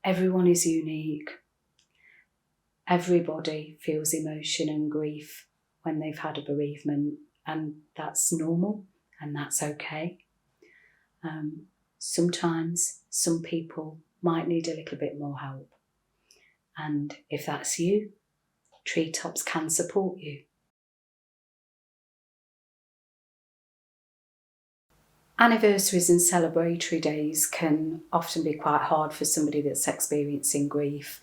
Everyone is unique. Everybody feels emotion and grief when they've had a bereavement, and that's normal and that's okay. Sometimes some people might need a little bit more help, and if that's you, Treetops can support you. Anniversaries and celebratory days can often be quite hard for somebody that's experiencing grief.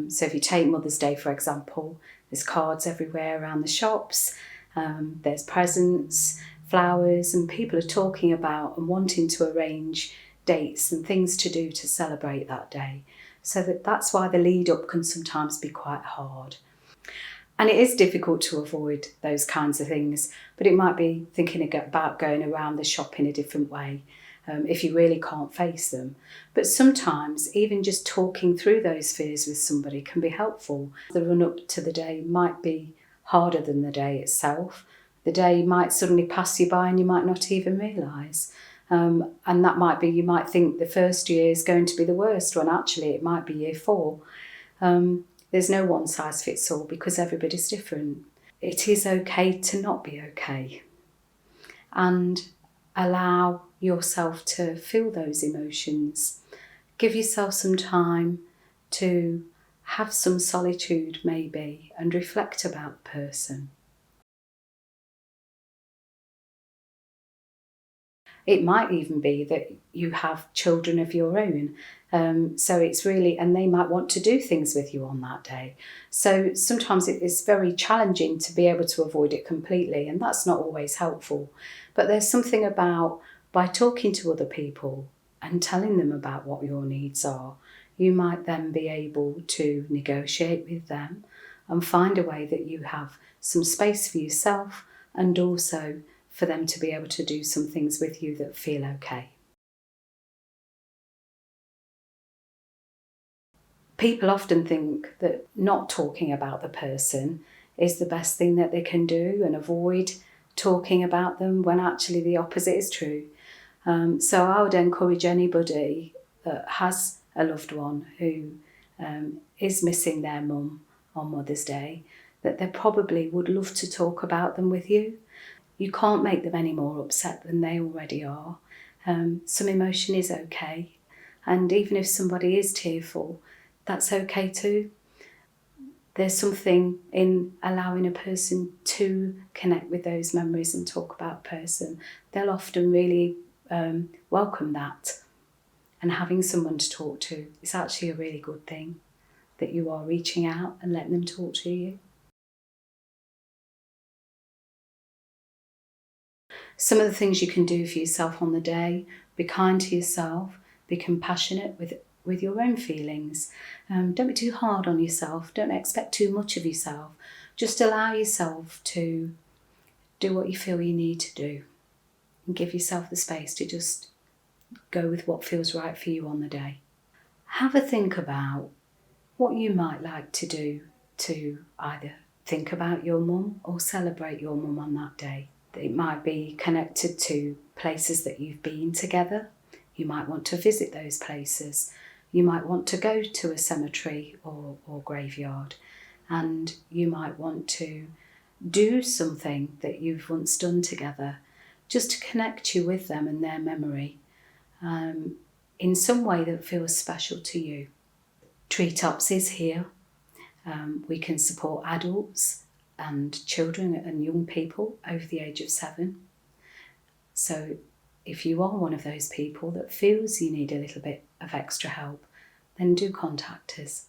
So if you take Mother's Day, for example, there's cards everywhere around the shops, there's presents, flowers, and people are talking about and wanting to arrange dates and things to do to celebrate that day. So that's why the lead up can sometimes be quite hard. And it is difficult to avoid those kinds of things, but it might be thinking about going around the shop in a different way if you really can't face them. But sometimes even just talking through those fears with somebody can be helpful. The run up to the day might be harder than the day itself. The day might suddenly pass you by and you might not even realise. And that might be, you might think the first year is going to be the worst, when actually it might be year 4. There's no one size fits all because everybody's different. It is okay to not be okay, and allow yourself to feel those emotions. Give yourself some time to have some solitude maybe and reflect about the person. It might even be that you have children of your own. So it's really, and they might want to do things with you on that day. So sometimes it is very challenging to be able to avoid it completely, and that's not always helpful. But there's something about, by talking to other people and telling them about what your needs are, you might then be able to negotiate with them and find a way that you have some space for yourself, and also for them to be able to do some things with you that feel okay. People often think that not talking about the person is the best thing that they can do and avoid talking about them, when actually the opposite is true. So I would encourage anybody that has a loved one who is missing their mum on Mother's Day, that they probably would love to talk about them with you. You can't make them any more upset than they already are. Some emotion is okay. And even if somebody is tearful, that's okay too. There's something in allowing a person to connect with those memories and talk about a person. They'll often really welcome that. And having someone to talk to is actually a really good thing, that you are reaching out and letting them talk to you. Some of the things you can do for yourself on the day: be kind to yourself, be compassionate with your own feelings. Don't be too hard on yourself, don't expect too much of yourself. Just allow yourself to do what you feel you need to do, and give yourself the space to just go with what feels right for you on the day. Have a think about what you might like to do to either think about your mum or celebrate your mum on that day. It might be connected to places that you've been together. You might want to visit those places. You might want to go to a cemetery or graveyard, and you might want to do something that you've once done together, just to connect you with them and their memory in some way that feels special to you. Treetops is here. We can support adults and children and young people over the age of 7. So if you are one of those people that feels you need a little bit of extra help, then do contact us.